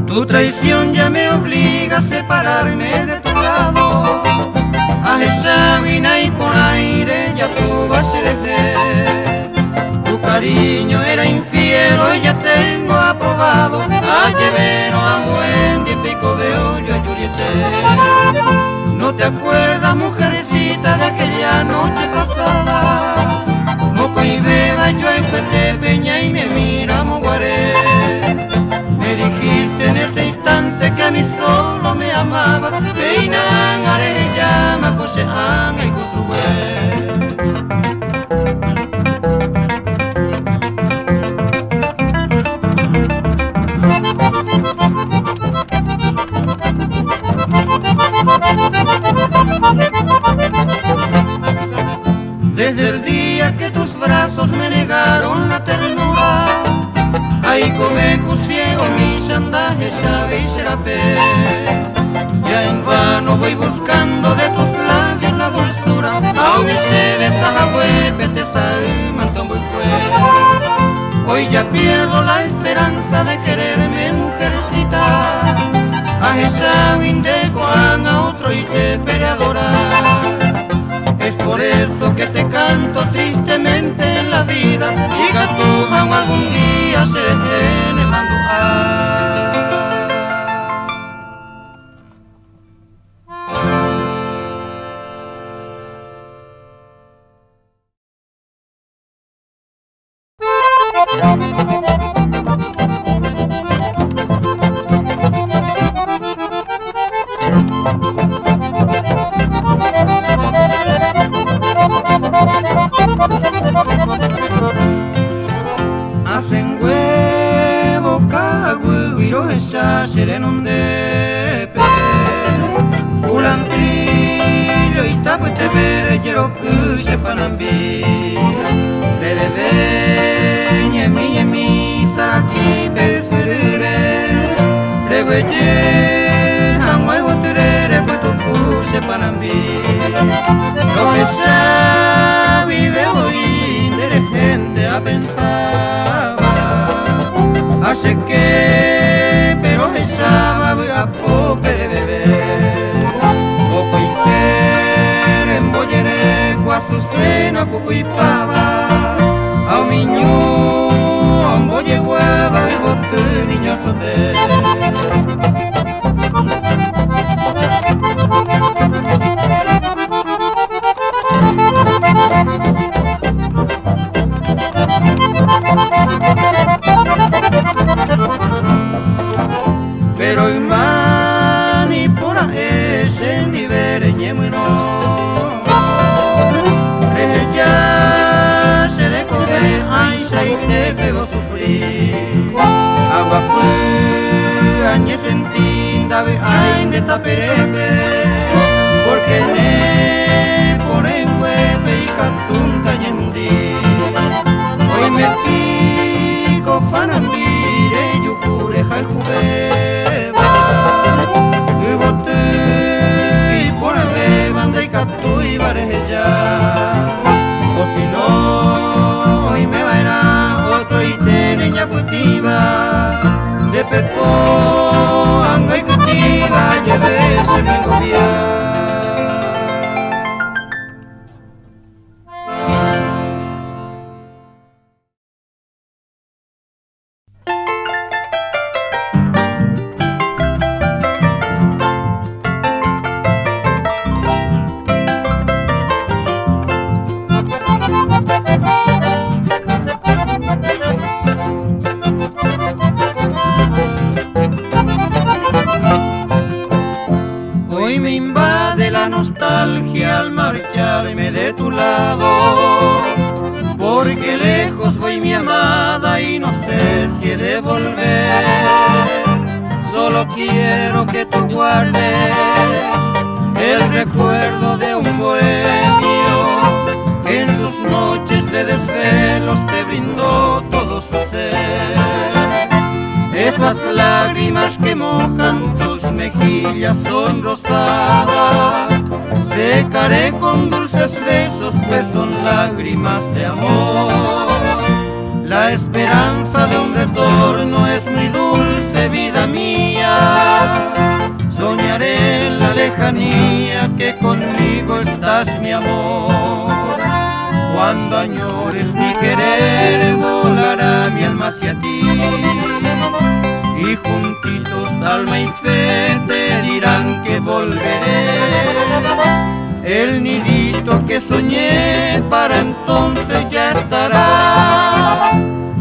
Tu traición ya me obliga a separarme de tu lado. A esa vina y por aire ya tú vas a elegir. Tu cariño era infiel, hoy ya tengo aprobado. A Llevero, a Wendy, Pico de Ollo, a Yuriete. ¿No te acuerdas, mujercita, de aquella noche pasada? Moco y beba, yo en Peña y me miramos guaré. Me dijiste en ese instante que a mí solo me amaba. Peinan, arellama, cochean y cosubé. Desde el día que tus brazos me negaron la ternura, ahí come ciego mi chandaje, llave y xerapé. Ya en vano voy buscando de tus labios la dulzura, aún me lleves a la huepe, te salman muy fuerte. Hoy ya pierdo la esperanza de quererme, mujercita. A esa de Coan, a otro y te adorar. Es por eso que te canto tristemente en la vida, y Gatujan algún día se tiene mando hacen huevo, cago, viro esa serenonde pe. Ulantrillo y tapo te ver, quiero que sepan ambi. De bebé, mi, saraki, pesurere. Regueye, han huevo terere, pues tu puse panambi. Lo que ya vive hoy, de repente a pensar. Hace que, pero esa a poco de beber. Poco y que, en bollere, cuazucena, poco y pava. A un niño, a un bolle hueva, y bote niño sote. Pero el man y por ahí se libere ñemuno. Ya se le coge, ay, se te pegó sufrir. Agua fue, añe sentí, dave, ay, de taperepe. Porque ne, por en huepe y cantunta yendí. Hoy me pico panambire, yo cure jalcubeba. Y bote, y por el bebanda y catu y bareja. O si no, hoy me vairá otro y tiene ña putiva. De pepo, anga y cutiva, lleve se me gobierna. Hoy me invade la nostalgia al marcharme de tu lado, porque lejos voy mi amada y no sé si he de volver. Solo quiero que tú guardes el recuerdo de un bohemio que en sus noches de desvelos te brindó todo su ser. Esas lágrimas que mojan tus mejillas son rosadas, secaré con dulces besos, pues son lágrimas de amor. La esperanza de un retorno es muy dulce, vida mía. Soñaré en la lejanía que conmigo estás, mi amor. Cuando añores mi querer, volará mi alma hacia ti. Y juntitos alma y fe te dirán que volveré. El nidito que soñé para entonces ya estará,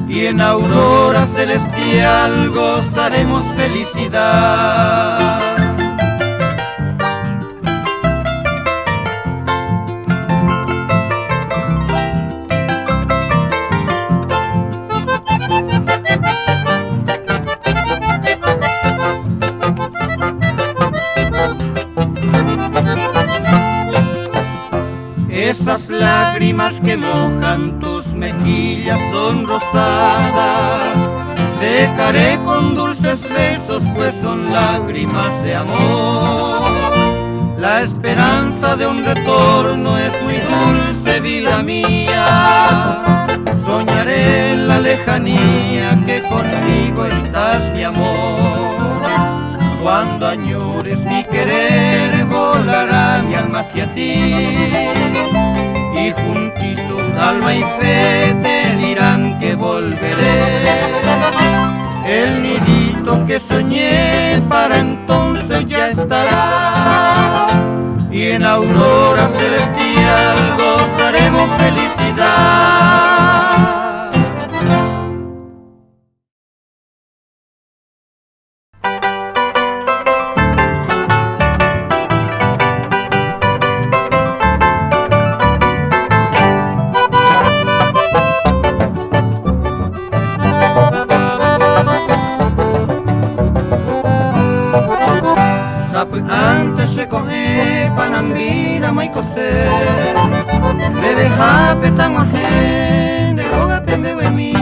y en aurora celestial gozaremos felicidad. Esas lágrimas que mojan tus mejillas son rosadas, secaré con dulces besos, pues son lágrimas de amor. La esperanza de un retorno es muy dulce, vida mía. Soñaré en la lejanía que conmigo estás, mi amor. Cuando añores mi querer, volará mi alma hacia ti. Y juntitos alma y fe te dirán que volveré. El nidito que soñé para entonces ya estará, y en aurora celestial gozaremos felicidad. Antes se coge panambira maikose, bebe hape tamaje, de roga pembe wemi.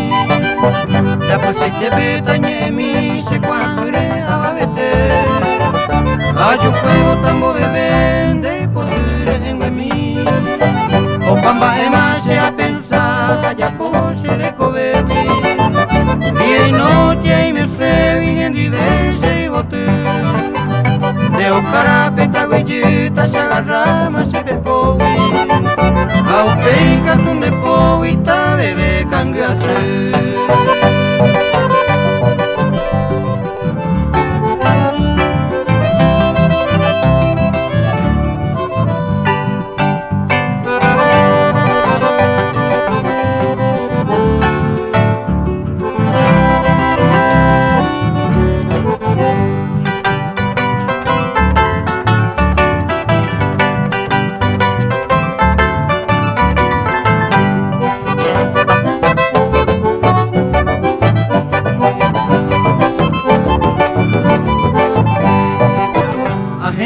Ya pues se chepe tañemi, se cuajure ababete. Ayo fuego tambo bebe, de poture en wemi. O pamba ema se a pensar, ya poche de cobeti. Día y noche y me se vinen diverse y bote. De okara petagüeyita se agarra más se pepowi. Aupeica tunde powita bebe cangrase.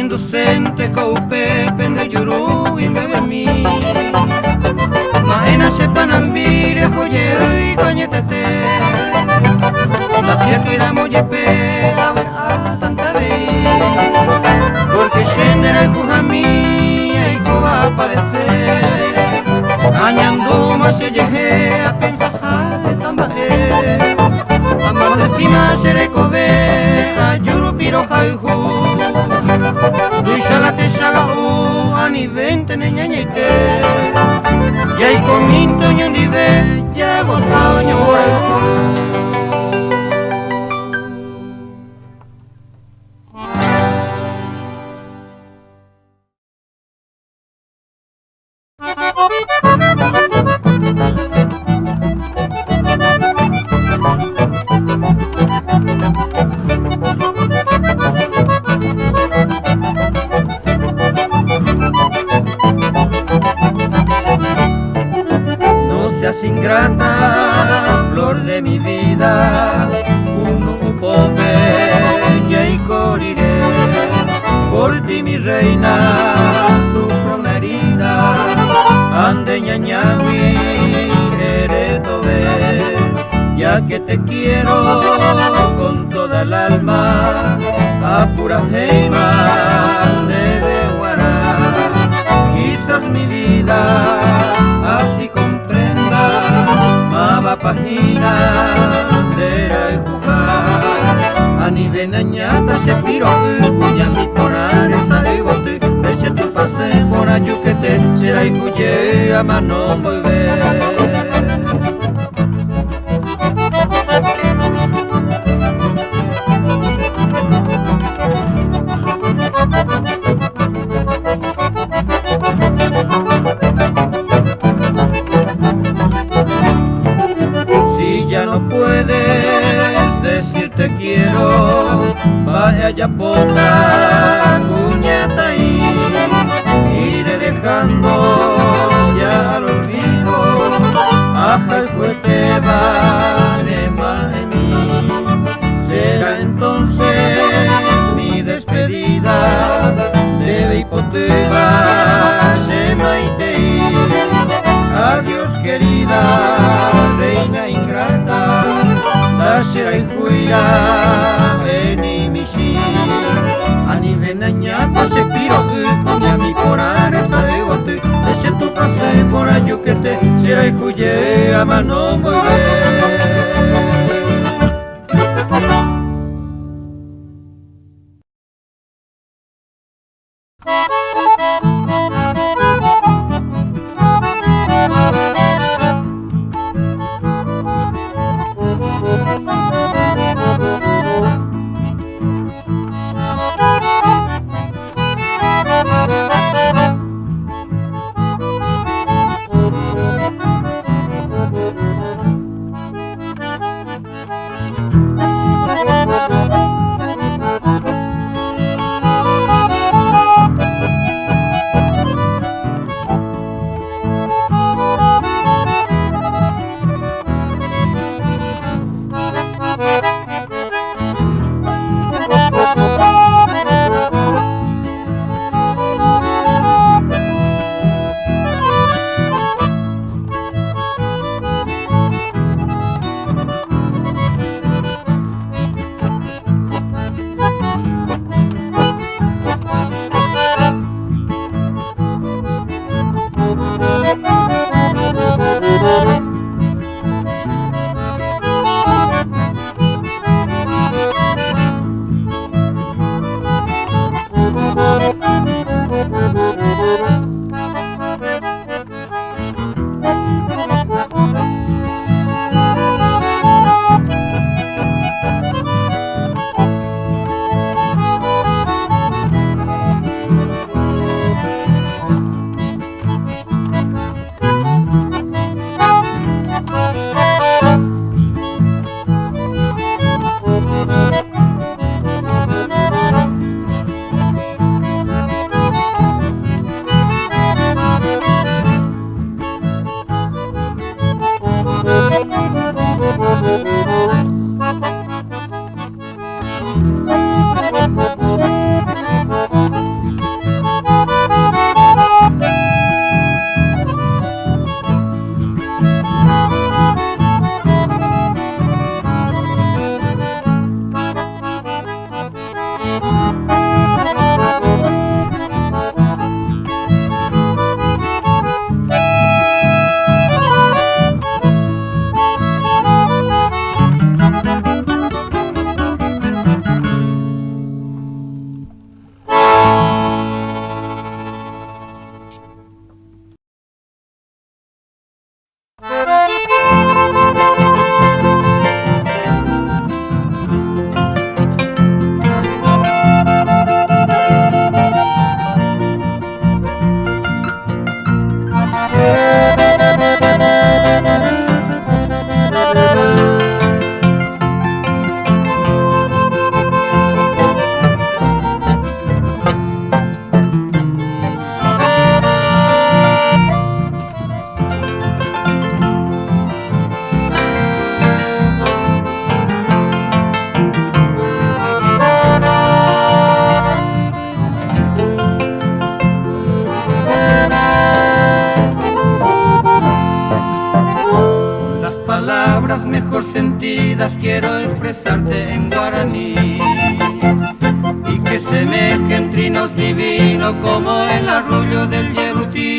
Docente coupe pende yuru y bebe mi Maena se panambire joyero y coñetete. La cierto y la moyepe la vea tanta vez, porque xendera y cuja mía y coba a padecer. Añando más se llegue a pensar de tambaje. Amar de cima se le cobe a yuru piro jaijú. Duisala te salahu ani vente neñañete. Ya y cominto ñandive ya gozao ñorajú. Ingrata, flor de mi vida, un upope, ya y coriré, por ti mi reina, sufro una herida, ande ñañahui, eretobe, ya ya que te quiero con toda el alma, a pura heima de guará. Quizás mi vida así comprenda, mava página de la jugar. Ani venañata se piro, cuña mi tonar esa egote, eche tu pase por ayuquete, será y cuye a mano volver. Si ya no puedes decir te quiero, vaya ya poca cuñata y iré dejando ya al olvido, hasta el juez va en mí. Será entonces mi despedida, de hipoteba se maite. Adiós querida reina ingrata, la será injuria en misi. Ani venañata se piro cuña mi corar esa egote, ese tu pase por ayuquete, será injuria a mano volver. venir y que semejen trinos divinos como el arrullo del Yerutí,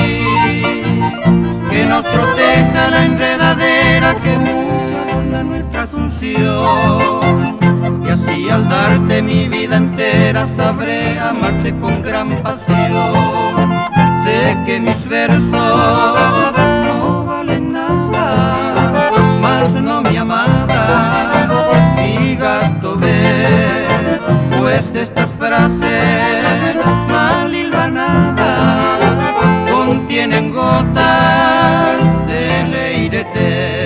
que nos proteja la enredadera que mucho adorna nuestra asunción, y así al darte mi vida entera sabré amarte con gran pasión. Sé que mis versos no valen nada, mas no mi amada digas tú ver, pues estas frases mal hilvanadas contienen gotas de leirete.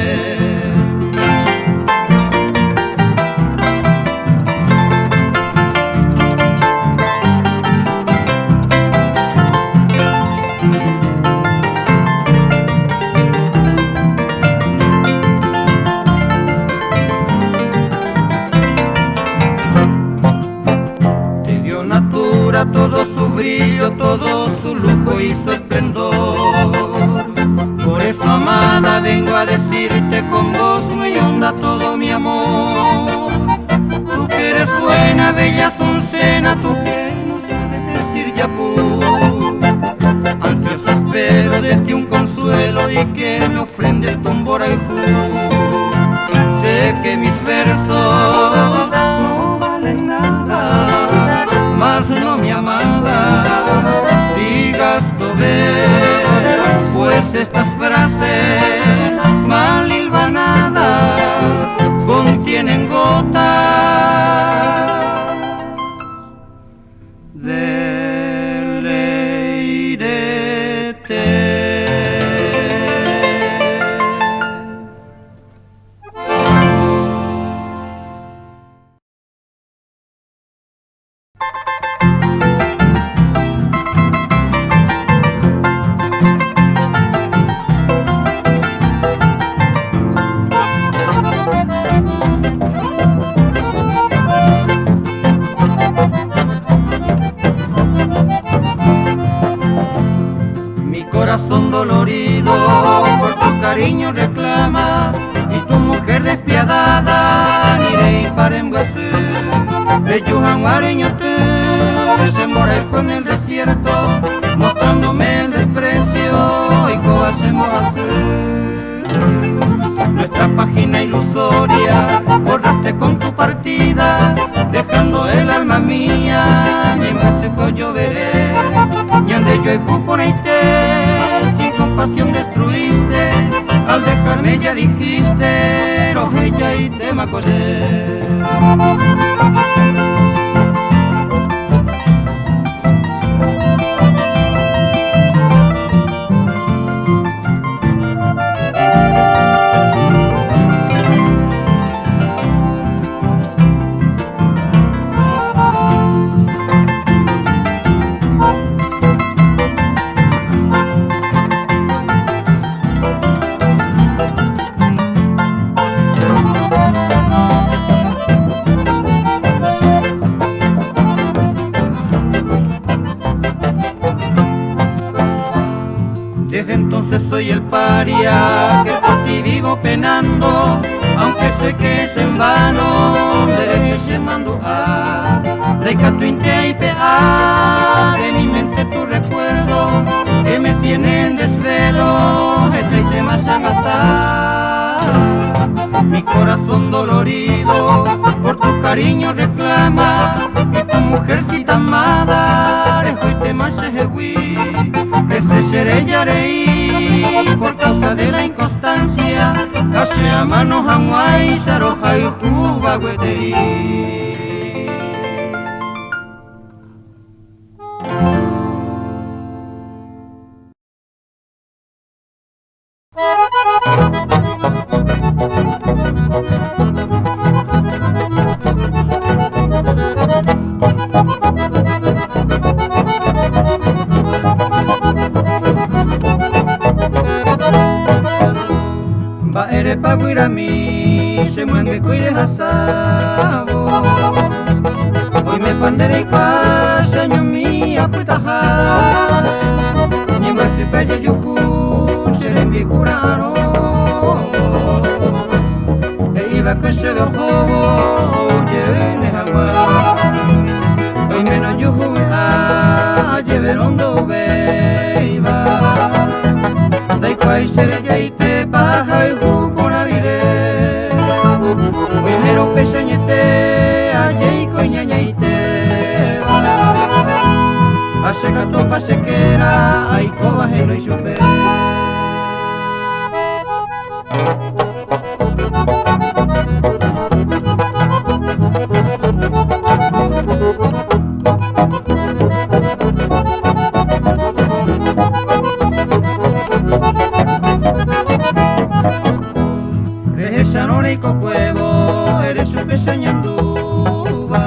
Todo su brillo, todo su lujo y su esplendor. Por eso, amada, vengo a decirte con voz muy honda todo mi amor. Tú que eres buena, bella Azucena, tú que no sabes decir yapú. Ansioso espero de ti un consuelo y que me ofrendes tu Mborayjú. Sé que mis versos no valen nada, mas no mi amada digas tú ver, pues estas frases mal hilvanadas contienen gotas de leirete. Corazón dolorido por tu cariño reclama, y tu mujer despiadada ni de Paremguazú, de Yujanguareño tú se Mborayjú en el desierto, mostrándome el desprecio y cómo hacemos hacer. Nuestra página ilusoria borraste con tu partida, dejando el alma mía, ni me seco lloveré, y ande yo y cuponeité, sin compasión destruiste, al dejarme ya dijiste, rojeya y te macolé. Desde entonces soy el paria que por ti vivo penando, aunque sé que es en vano, de que mando a de Catuinte y Pea, de mi mente tu recuerdo, que me tiene en desvelo, este y te mi corazón dolorido, por tu cariño reclama, y tu mujercita amada, rejoy te machejehui, ese seré yareí, por causa de la inconstancia, hace a mano hanguay, saroja y juba gueteí. Ba ere paguirami, se muenge cuire hasabo. Hoy me pandere y pasa, ñomi aputaja. Nimba si pelle yuku, se le envicurano. la que se dejó llene agua. Hoy menos yo jugué a llevar hondo beba. Dai quai sere ya te baja el jugo na dire. Hoy menos pesañete a jei coñañaite. Aseka topa sekera ai koba heno isupe. Rehesa no neiko cuevo, eres su pesañanduba.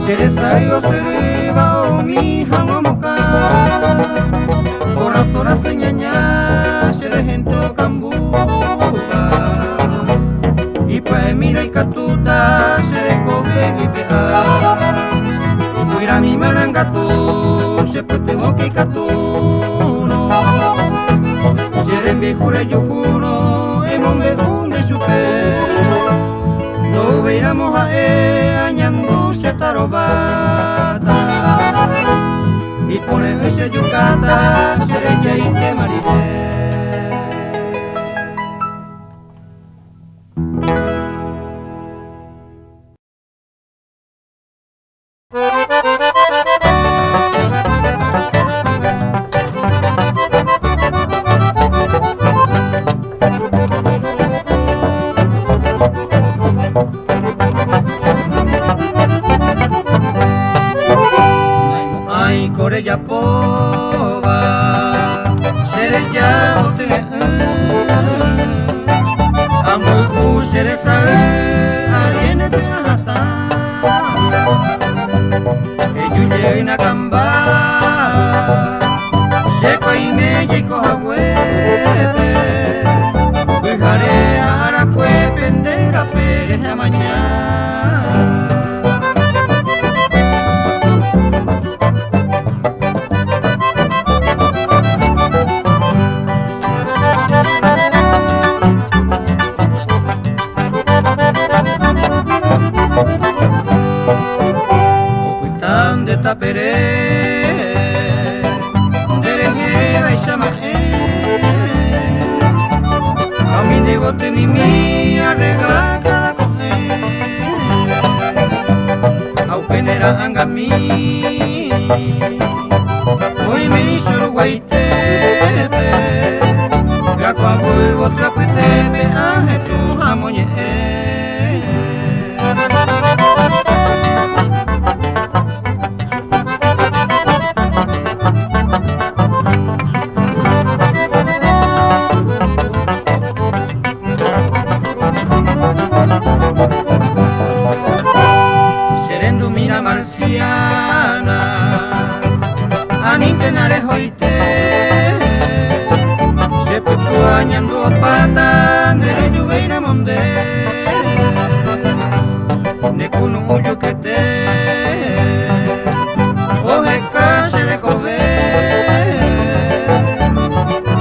Seres saigo seriba o mi hamamoka. Horas horas señaña, seres ento cambuga. Y pues mira y catuta, seres coge y pea. Mira mi marangatu, se puede boca y catuno. Seres viejure yo juro, emombe hunde su pe. No veíamos a añando se tarobata. Y pone ese yucata, seré ya y te mariré. Ay, corella pova, seré ya o te amo seré saber, alguien te hasta. Ellos llegan a cambar, seco y me llego a huete. Dejaré a Aracue prender a Pérez a mañana. De taperé, derejera y samaje. A mi devote ni mi arregla cada coge. Au penera angami, hoy me hizo uruguayte. Gaco a huevo trapuete, aje tu jamoñe. Serendo mira marciana, anintenare hoite. Se puto añando a pata, nere lluveira monde. Nekunu uyu que te, oje case de cobe.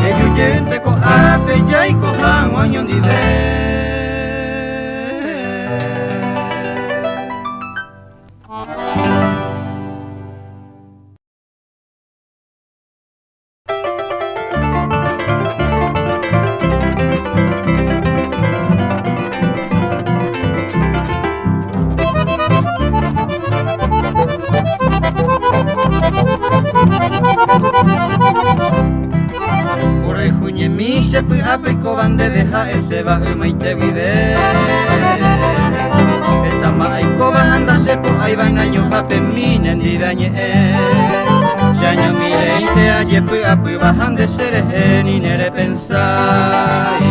Ellos yente ko ape ya y ko hamo año di de. Sepi api ko bande deja ese va maite vive. Esta mai ko banda sepo ai van año ape minen didañe. Año mileinte aye pi api bajan de seres ni nere pensai.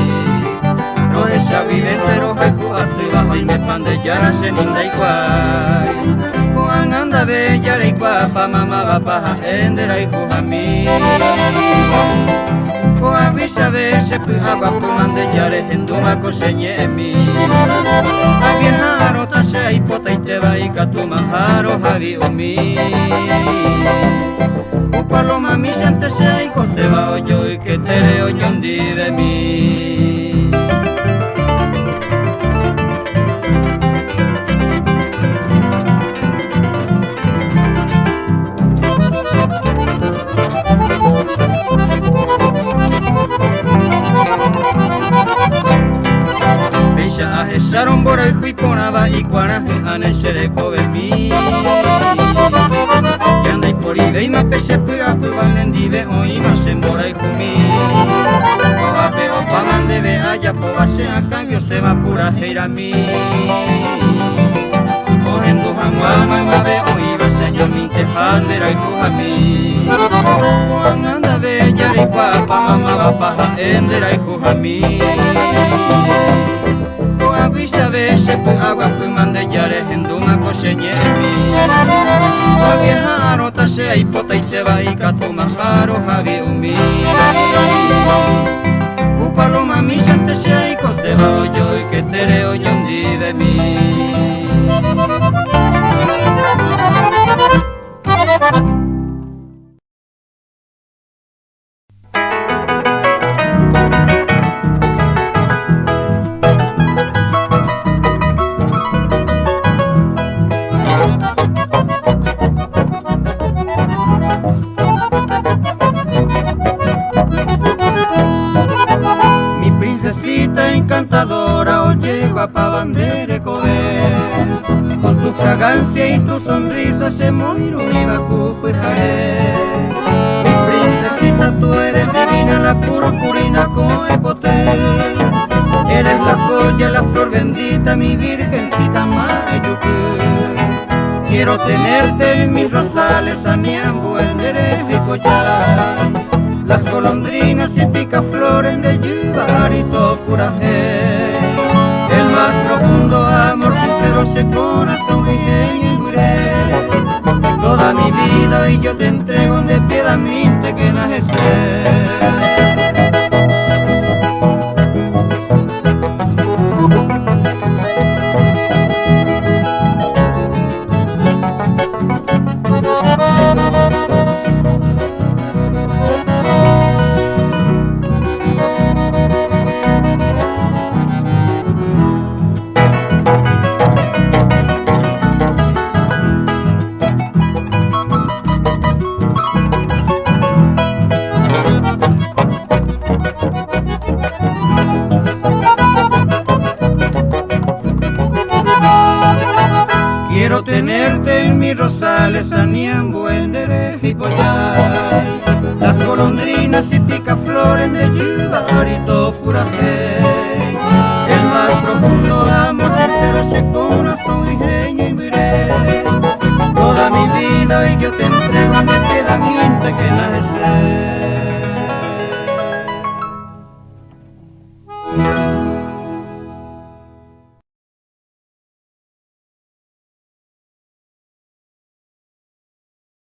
No esa vive pero heku asli bajo y me pande yara se ninda igual. Koan anda bella le ikua pa mama bapaha endera iku hami. Koa bisa vese pyhä kumande jare henduma kosenyemi. Agi haro tasa ipotaite vai katuma haro havi omi. Upaloma misante sei koseva ojoi ketere ojondi de mi. cuaraje ane xereko bemi Yandai poribe ima pexe pura puban dibe oima sembora ikumi Oape opaman debe aya pobase a cambio se va pura heirami Orendu hamwama wabe oiba señor minte handera ikuhami Wanganda be yari kwapa mama wapaha endera ikuhami Aguisha ve shepu agua pumande yare henduma koshenyemi Avieharo tashe aipota iteba ikatuma haro havi umi Upaloma mishante she aiko seba oyo iketere oyondi de mi encantadora, oye guapabandere cover Con tu fragancia y tu sonrisa se moiro iba cuco y jaré Mi princesita tú eres divina, la purpurina coepotel Eres la joya, la flor bendita, mi virgencita mayucu Quiero tenerte en mis rosales, aniambo, enderejo y collar Las golondrinas y picaflores de Yubar y Topurajé El más profundo amor sincero ese corazón y juré Toda mi vida y yo te entrego de piedamente que nace Quiero tenerte en mis rosales, aniambo, enderejo y collar Las golondrinas y picaflores de Yubar y Topurajé